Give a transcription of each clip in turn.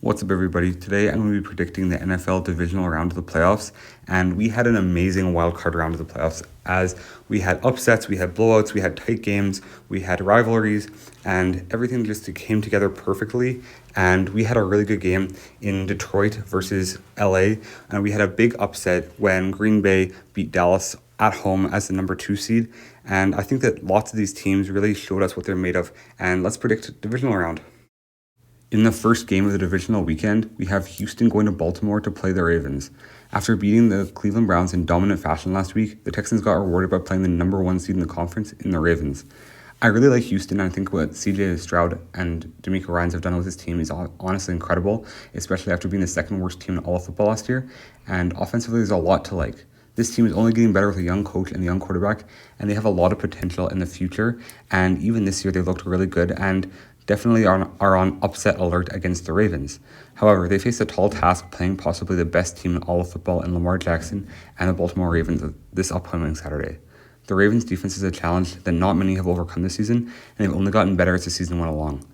What's up, everybody? Today I'm going to be predicting the NFL Divisional round of the playoffs, and we had an amazing wildcard round of the playoffs as we had upsets, we had blowouts, we had tight games, we had rivalries, and everything just came together perfectly. And we had a really good game in Detroit versus LA, and we had a big upset when Green Bay beat Dallas at home as the number 2 seed. And I think that lots of these teams really showed us what they're made of. And let's predict divisional round. In the first game of the divisional weekend, we have Houston going to Baltimore to play the Ravens. After beating the Cleveland Browns in dominant fashion last week, the Texans got rewarded by playing the number 1 seed in the conference in the Ravens. I really like Houston, and I think what CJ Stroud and DeMeco Ryans have done with his team is honestly incredible, especially after being the second worst team in all of football last year. And offensively, there's a lot to like. This team is only getting better with a young coach and a young quarterback, and they have a lot of potential in the future. And even this year, they looked really good and definitely are on upset alert against the Ravens. However, they face a tall task playing possibly the best team in all of football in Lamar Jackson and the Baltimore Ravens this upcoming Saturday. The Ravens' defense is a challenge that not many have overcome this season, and they've only gotten better as the season went along.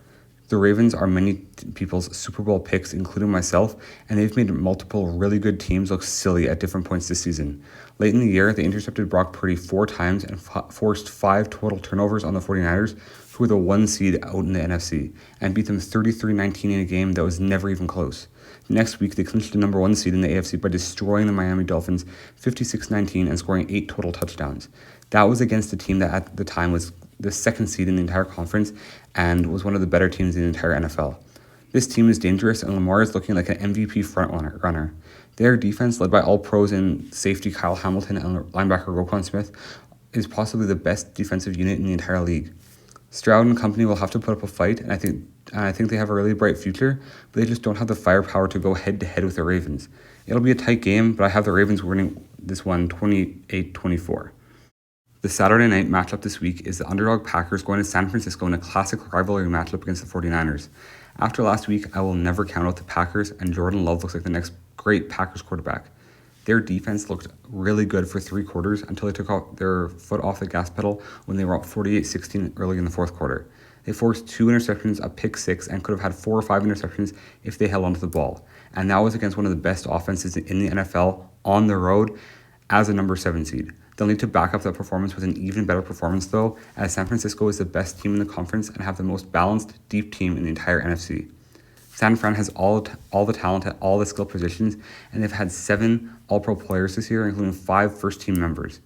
The Ravens are many people's Super Bowl picks, including myself, and they've made multiple really good teams look silly at different points this season. Late in the year, they intercepted Brock Purdy 4 times and forced 5 total turnovers on the 49ers, who were the 1 seed out in the NFC, and beat them 33-19 in a game that was never even close. Next week, they clinched the number 1 seed in the AFC by destroying the Miami Dolphins 56-19 and scoring 8 total touchdowns. That was against a team that at the time was the 2nd seed in the entire conference and was one of the better teams in the entire NFL. This team is dangerous, and Lamar is looking like an MVP front runner. Their defense, led by all-pros in safety Kyle Hamilton and linebacker Roquan Smith, is possibly the best defensive unit in the entire league. Stroud and company will have to put up a fight, and I think they have a really bright future, but they just don't have the firepower to go head-to-head with the Ravens. It'll be a tight game, but I have the Ravens winning this one 28-24. The Saturday night matchup this week is the underdog Packers going to San Francisco in a classic rivalry matchup against the 49ers. After last week, I will never count out the Packers, and Jordan Love looks like the next great Packers quarterback. Their defense looked really good for 3 quarters until they took their foot off the gas pedal when they were up 48-16 early in the 4th quarter. They forced 2 interceptions, a pick 6, and could have had 4 or 5 interceptions if they held onto the ball. And that was against one of the best offenses in the NFL on the road as a number 7 seed. They'll need to back up that performance with an even better performance, though, as San Francisco is the best team in the conference and have the most balanced, deep team in the entire NFC. San Fran has all the talent at all the skill positions, and they've had 7 All-Pro players this year, including 5 first-team members.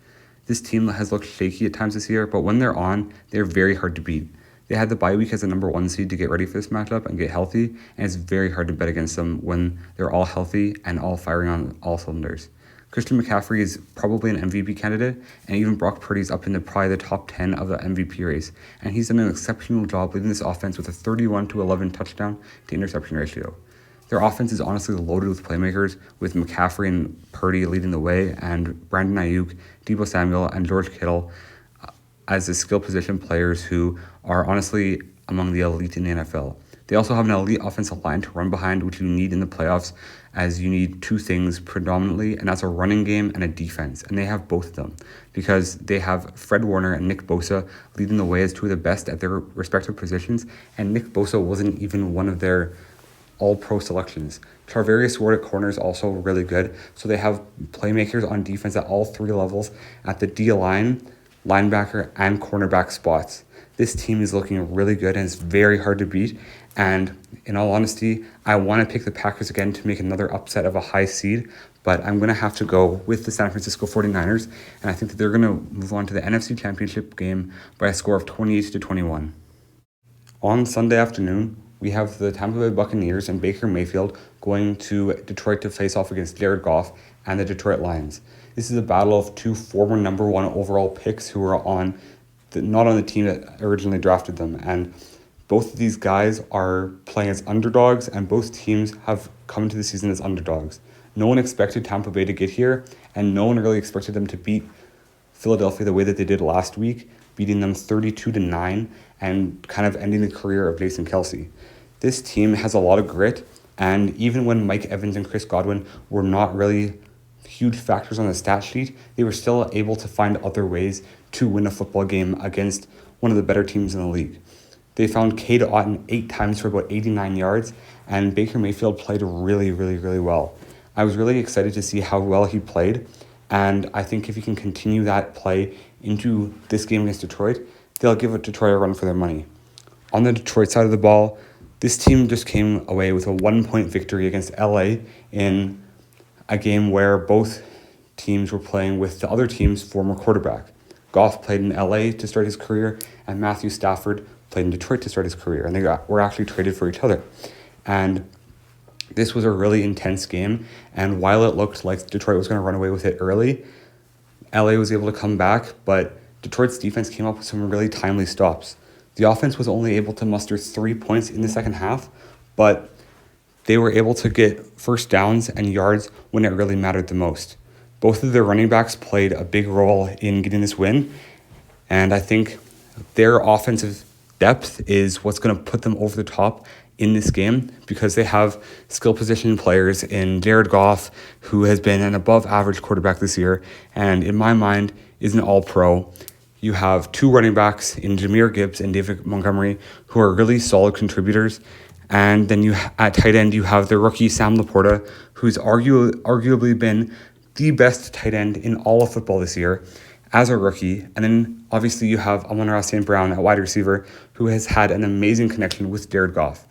This team has looked shaky at times this year, but when they're on, they're very hard to beat. They had the bye week as the number 1 seed to get ready for this matchup and get healthy, and it's very hard to bet against them when they're all healthy and all firing on all cylinders. Christian McCaffrey is probably an MVP candidate, and even Brock Purdy is up in probably the top 10 of the MVP race, and he's done an exceptional job leading this offense with a 31-11 touchdown to interception ratio. Their offense is honestly loaded with playmakers, with McCaffrey and Purdy leading the way, and Brandon Ayuk, Deebo Samuel, and George Kittle as the skill position players who are honestly among the elite in the NFL. They also have an elite offensive line to run behind, which you need in the playoffs, as you need 2 things predominantly, and that's a running game and a defense. And they have both of them because they have Fred Warner and Nick Bosa leading the way as 2 of the best at their respective positions. And Nick Bosa wasn't even one of their all-pro selections. Charvarius Ward at corner is also really good. So they have playmakers on defense at all 3 levels at the D-line, linebacker, and cornerback spots. This team is looking really good, and it's very hard to beat. And in all honesty, I want to pick the Packers again to make another upset of a high seed, but I'm going to have to go with the San Francisco 49ers, and I think that they're going to move on to the NFC Championship game by a score of 28-21. On Sunday afternoon, we have the Tampa Bay Buccaneers and Baker Mayfield going to Detroit to face off against Jared Goff and the Detroit Lions. This is a battle of 2 former number 1 overall picks who are not on the team that originally drafted them, and both of these guys are playing as underdogs, and both teams have come into the season as underdogs. No one expected Tampa Bay to get here, and no one really expected them to beat Philadelphia the way that they did last week, beating them 32-9 and kind of ending the career of Jason Kelce. This team has a lot of grit, and even when Mike Evans and Chris Godwin were not really huge factors on the stat sheet, they were still able to find other ways to win a football game against one of the better teams in the league. They found Cade Otton 8 times for about 89 yards, and Baker Mayfield played really, really, really well. I was really excited to see how well he played, and I think if he can continue that play into this game against Detroit, they'll give Detroit a run for their money. On the Detroit side of the ball, this team just came away with a 1-point victory against LA in a game where both teams were playing with the other team's former quarterback. Goff played in LA to start his career, and Matthew Stafford played in Detroit to start his career, and they were actually traded for each other. And this was a really intense game, and while it looked like Detroit was going to run away with it early, LA was able to come back, but Detroit's defense came up with some really timely stops. The offense was only able to muster 3 points in the second half, but they were able to get first downs and yards when it really mattered the most. Both of their running backs played a big role in getting this win, and I think their offensive depth is what's going to put them over the top in this game, because they have skill position players in Jared Goff, who has been an above average quarterback this year, and in my mind is an all-pro. You have two running backs in Jahmyr Gibbs and David Montgomery, who are really solid contributors. And then at tight end, you have the rookie Sam Laporta, who's arguably been the best tight end in all of football this year as a rookie. And then obviously you have Amon-Ra St. Brown at wide receiver, who has had an amazing connection with Jared Goff.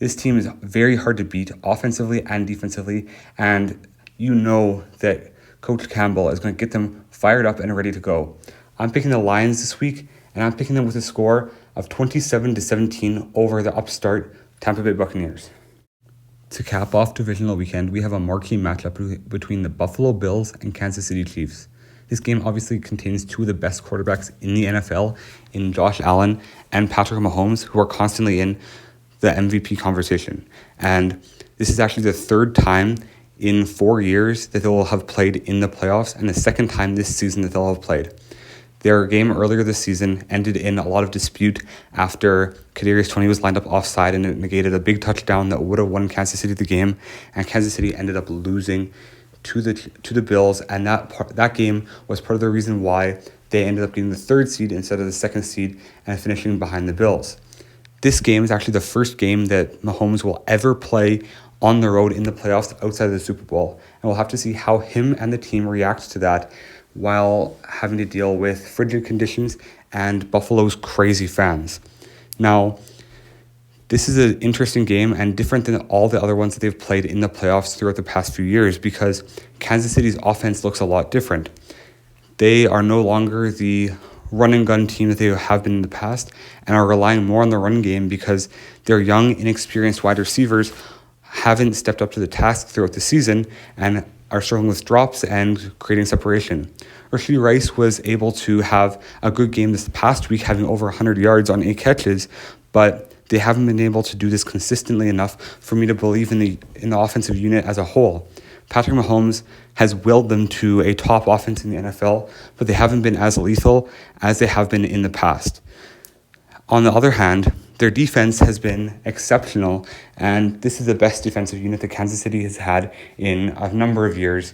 This team is very hard to beat offensively and defensively, and you know that Coach Campbell is going to get them fired up and ready to go. I'm picking the Lions this week, and I'm picking them with a score of 27-17 over the upstart Tampa Bay Buccaneers. To cap off divisional weekend, we have a marquee matchup between the Buffalo Bills and Kansas City Chiefs. This game obviously contains two of the best quarterbacks in the NFL in Josh Allen and Patrick Mahomes, who are constantly in the MVP conversation. And this is actually the third time in 4 years that they will have played in the playoffs, and the second time this season that they'll have played. Their game earlier this season ended in a lot of dispute after Kadarius Toney was lined up offside, and it negated a big touchdown that would have won Kansas City the game, and Kansas City ended up losing to the Bills, and that game was part of the reason why they ended up getting the third seed instead of the second seed and finishing behind the Bills. This game is actually the first game that Mahomes will ever play on the road in the playoffs outside of the Super Bowl, and we'll have to see how him and the team react to that while having to deal with frigid conditions and Buffalo's crazy fans. Now, this is an interesting game and different than all the other ones that they've played in the playoffs throughout the past few years, because Kansas City's offense looks a lot different. They are no longer the run and gun team that they have been in the past and are relying more on the run game because their young, inexperienced wide receivers haven't stepped up to the task throughout the season and are struggling with drops and creating separation. Rashee Rice was able to have a good game this past week, having over 100 yards on 8 catches, but they haven't been able to do this consistently enough for me to believe in the offensive unit as a whole. Patrick Mahomes has willed them to a top offense in the NFL, but they haven't been as lethal as they have been in the past. On the other hand, their defense has been exceptional, and this is the best defensive unit that Kansas City has had in a number of years,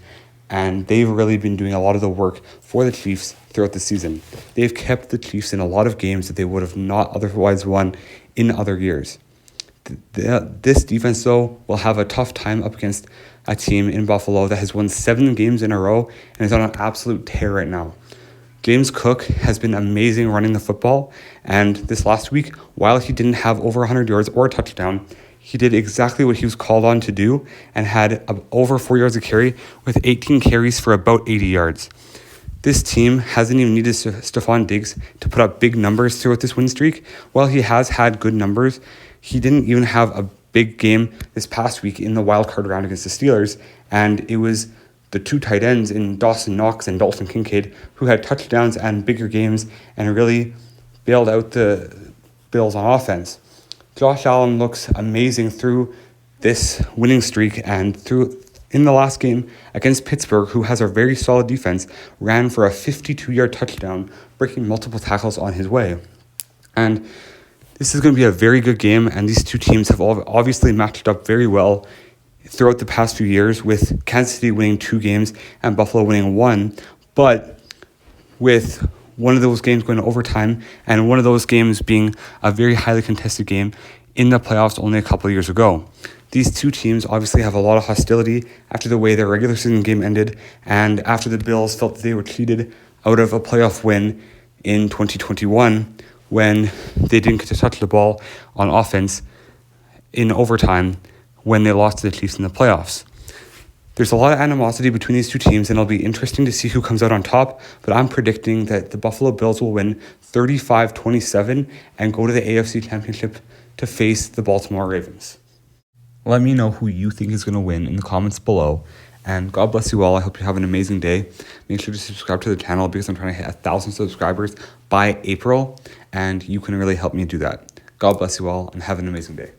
and they've really been doing a lot of the work for the Chiefs throughout the season. They've kept the Chiefs in a lot of games that they would have not otherwise won in other years. This defense, though, will have a tough time up against a team in Buffalo that has won 7 games in a row and is on an absolute tear right now. James Cook has been amazing running the football, and this last week, while he didn't have over 100 yards or a touchdown, he did exactly what he was called on to do and had over 4 yards of carry with 18 carries for about 80 yards. This team hasn't even needed Stephon Diggs to put up big numbers throughout this win streak. While he has had good numbers, he didn't even have a big game this past week in the wild card round against the Steelers, and it was the two tight ends in Dawson Knox and Dalton Kincaid who had touchdowns and bigger games and really bailed out the Bills on offense. Josh Allen looks amazing through this winning streak, and in the last game against Pittsburgh, who has a very solid defense, ran for a 52-yard touchdown, breaking multiple tackles on his way. And this is going to be a very good game, and these two teams have obviously matched up very well throughout the past few years, with Kansas City winning 2 games and Buffalo winning 1. But with one of those games going to overtime and one of those games being a very highly contested game in the playoffs only a couple of years ago. These two teams obviously have a lot of hostility after the way their regular season game ended and after the Bills felt that they were cheated out of a playoff win in 2021 when they didn't get to touch the ball on offense in overtime when they lost to the Chiefs in the playoffs. There's a lot of animosity between these two teams, and it'll be interesting to see who comes out on top, but I'm predicting that the Buffalo Bills will win 35-27 and go to the AFC Championship to face the Baltimore Ravens. Let me know who you think is going to win in the comments below, and God bless you all. I hope you have an amazing day. Make sure to subscribe to the channel because I'm trying to hit 1,000 subscribers by April, and you can really help me do that. God bless you all, and have an amazing day.